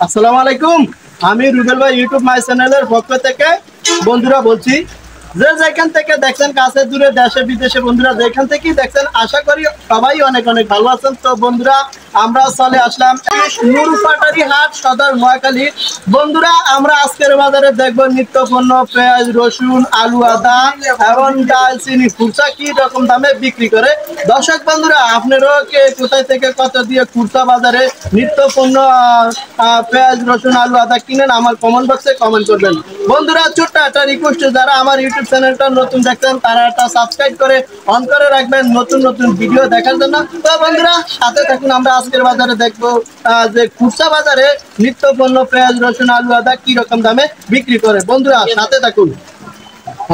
আসসালামু আলাইকুম। আমি রুবেল ভাই ইউটিউব মাই চ্যানেলের পক্ষ থেকে বন্ধুরা বলছি, যে যেখান থেকে দেখছেন কাছে দূরে দেশে বিদেশে বন্ধুরা যেখান থেকেই দেখছেন, আশা করি সবাই অনেক অনেক ভালো আছেন। তো বন্ধুরা আমরা চলে আসলাম নুরুপাটারি হাট, সদর নোয়াখালী। বন্ধুরা আমরা আজকের বাজারে দেখবো নিত্য পণ্য, পেঁয়াজ, রসুন, আলু, আদা এবং ডাল, চিনি, খুচরা কি রকম দামে বিক্রি করে। দর্শক বন্ধুরা আপনারাও কে কোথায় থেকে কত দিয়ে খুচরা বাজারে নিত্য পণ্য পেঁয়াজ, রসুন, আলু, আদা কিনেন আমার কমেন্ট বক্সে কমেন্ট করবেন। বন্ধুরা ছোট্ট একটা রিকোয়েস্ট, যারা আমার ইউটিউব চ্যানেলটা নতুন দেখছেন তারা একটা সাবস্ক্রাইব করে অন করে রাখবেন নতুন নতুন ভিডিও দেখার জন্য। তো বন্ধুরা সাথে থাকুন, আমরা আজকের বাজারে দেখবো যে খুচরা বাজারে নিত্য পণ্য পেঁয়াজ, রসুন, আলু, আদা কি রকম দামে বিক্রি করে। বন্ধুরা সাথে থাকুন।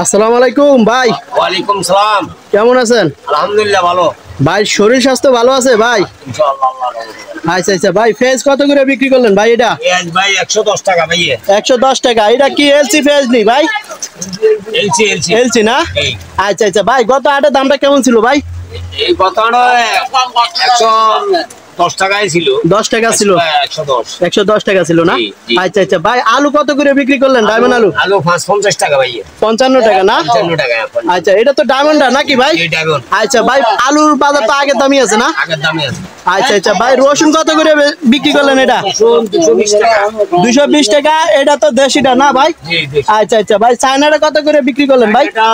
আসসালামু আলাইকুম ভাই। ওয়ালাইকুম সালাম। কেমন আছেন? আলহামদুলিল্লাহ ভালো। ভাই শরীর স্বাস্থ্য ভালো আছে ভাই? ইনশাআল্লাহ। আচ্ছা আচ্ছা ভাই, পেঁয়াজ কত করে বিক্রি করলেন ভাই? এটা পেঁয়াজ ভাই 110 টাকা ভাই। 110 টাকা। এটা কি এলসি পেঁয়াজ নি ভাই? এলসি এলসি না? আচ্ছা আচ্ছা ভাই, গত হাটের দামটা কেমন ছিল ভাই? এই কথাটা 110 টাকাই ছিল। 10 টাকা ছিল? 110 টাকা ছিল না? আচ্ছা আচ্ছা ভাই, আলু কত করে বিক্রি করলেন? ডায়মন্ড আলু? আলু 50 টাকা ভাই। 55 টাকা না? 55 টাকা। আচ্ছা, এটা তো ডায়মন্ড নাকি ভাই? এই ডায়মন্ড। আচ্ছা ভাই, আলুর বাজার তো আগের দামই আছে না? আগের দামই আছে। আচ্ছা আচ্ছা ভাই, রসুন কত করে বিক্রি করলেন? এটা 220 টাকা। 220 টাকা। এটা তো দেশিটা না ভাই? জি দেশি। আচ্ছা আচ্ছা ভাই, চায়নাটা কত করে বিক্রি করলেন ভাই? এটা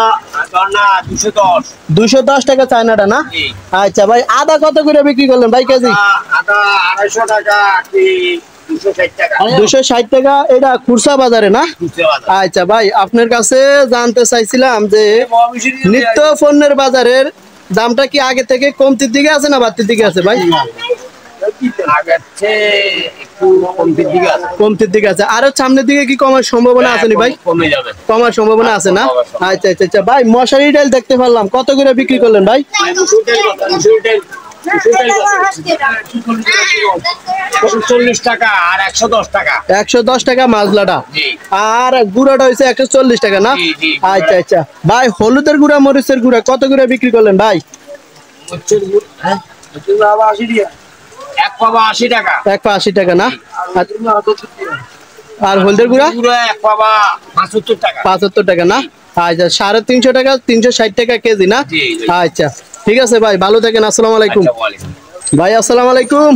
না 210। 210 টাকা চায়নাটা না? জি। আচ্ছা ভাই, আদা কত করে বিক্রি করলেন ভাই কেজি? আদা 250 টাকা কি 260 টাকা। 260 টাকা। এটা খুচরা বাজারে না? খুচরা বাজার। আচ্ছা ভাই, আপনার কাছে জানতে চাইছিলাম যে নিত্য পণ্যের বাজারের দামটা কি আগে থেকে কমতির দিকে আছে না বাড়তির দিকে আছে ভাই? আগের চেয়ে একটু কমতির দিকে আছে। কমতির দিকে আছে। আরো সামনের দিকে কি কমার সম্ভাবনা আছে নি ভাই? কমে যাবে। কমার সম্ভাবনা আছে না? আচ্ছা আচ্ছা আচ্ছা ভাই, মশারি ডাল দেখতে পারলাম, কত করে বিক্রি করলেন ভাই? 140 টাকা আর 110 টাকা। 110 টাকা মাজলাটা। আর গুঁড়াটা হয়েছে 140 টাকা না? আচ্ছা আচ্ছা ভাই, হলুদের গুঁড়া, মরিচের গুঁড়া কত করে বিক্রি করলেন ভাই? এক পাবা 80 টাকা। 180 টাকা না? আর হলদের গুঁড়া এক পাবা 75 টাকা। 75 টাকা না? আচ্ছা, 350 টাকা, 360 টাকা কেজি না? আচ্ছা ঠিক আছে ভাই, ভালো থাকেন। আসসালামু আলাইকুম ভাই। আসসালামু আলাইকুম।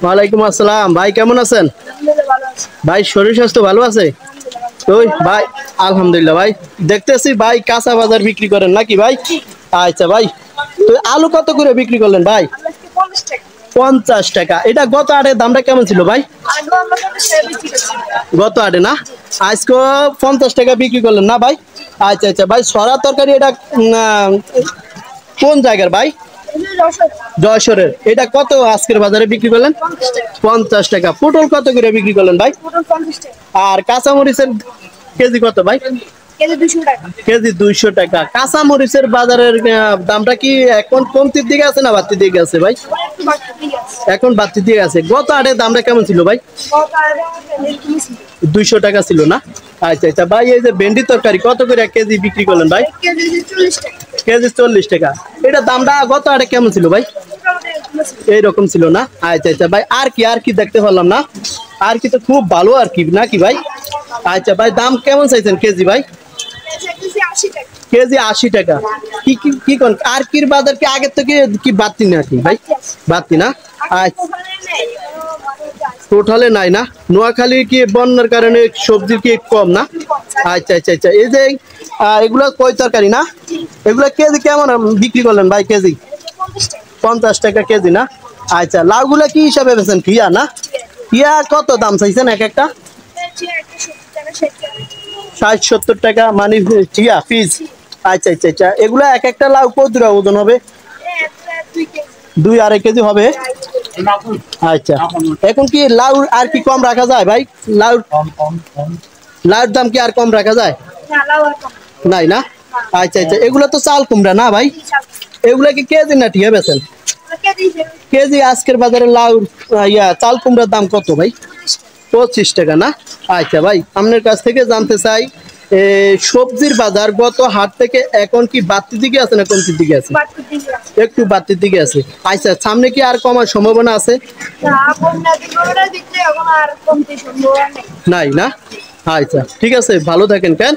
ওয়ালাইকুম আসসালাম ভাই, কেমন আছেন ভাই? শরীর স্বাস্থ্য ভালো আছে তো ভাই? আলহামদুলিল্লাহ ভাই। দেখতেছি ভাই কাঁচা বাজার বিক্রি করেন নাকি ভাই? আচ্ছা ভাই, তো আলু কত করে বিক্রি করলেন ভাই? 50 টাকা। এটা গত হাটের দামটা কেমন ছিল ভাই? গত হাটে না? আজকে 50 টাকা বিক্রি করলেন না ভাই? আচ্ছা আচ্ছা ভাই, সরা তরকারি এটা কোন জায়গার ভাই? যশোরের। এটা কত আজকের বাজারে বিক্রি করলেন? 50 টাকা। পটল কত করে বিক্রি করলেন ভাই? আর কাঁচামরিচের কেজি কত ভাই? কেজি 200 টাকা। কাঁচামরিচের বাজারের দামটা কি এখন কমতির দিকে আছে না বাড়তির দিকে আছে ভাই? এখন বাড়তির দিকে আছে। গত হাটের দামটা কেমন ছিল ভাই? 200 টাকা ছিল না? আচ্ছা আচ্ছা ভাই, এই যে ভেন্ডি তরকারি কত করে কেজি বিক্রি করলেন ভাই? কেজি 40 টাকা। এটা দামটা গত হাটে কেমন ছিল ভাই? এইরকম ছিল না? আচ্ছা আচ্ছা ভাই, আর কি দেখতে পারলাম না? আর কি তো খুব ভালো আর কি নাকি ভাই? আচ্ছা ভাই, দাম কেমন চাইছেন কেজি ভাই? কেজি 80 টাকা। কি কি কি কোন আর কির বাজার কি আগের থেকে কি বাড়তি নাকি ভাই? বাড়তি না? আচ্ছা, টোটালে নাই না? নোয়াখালী কি বন্যার কারণে সবজির কি কম না? আচ্ছা আচ্ছা আচ্ছা, এই যে এগুলো কই তরকারি না? এগুলো কেজি কেমন বিক্রি করলেন ভাই কেজি? 50 টাকা কেজি না? আচ্ছা, লাউগুলা কি হিসাবে বেছেন? খিয়া না? খিয়া কত দাম চাইছেন এক একটা? 60-70 টাকা মানে খিয়া পিস? আচ্ছা আচ্ছা আচ্ছা, এগুলা এক একটা লাউ কত ওজন হবে? 2-2.5 কেজি হবে। আচ্ছা, এখন কি লাউ আর কি কম রাখা যায় ভাই? লাউর দাম কি আর কম রাখা যায়? নাই না? আচ্ছা আচ্ছা, এগুলো তো চাল কুমড়া না ভাই? এগুলা কি কেজি না ঠিক বেছেন? কেজি। আজকের বাজারে লাউ চাল কুমড়ার দাম কত ভাই? 25 টাকা না? আচ্ছা ভাই, আপনার কাছ থেকে জানতে চাই সবজির বাজার গত হাট থেকে এখন কি বাড়তির দিকে আছে না কমতির দিকে আছে? একটু বাড়তির দিকে আছে। আচ্ছা, সামনে কি আর কমার সম্ভাবনা আছে? নাই না? আচ্ছা, ঠিক আছে, ভালো থাকেন কেন।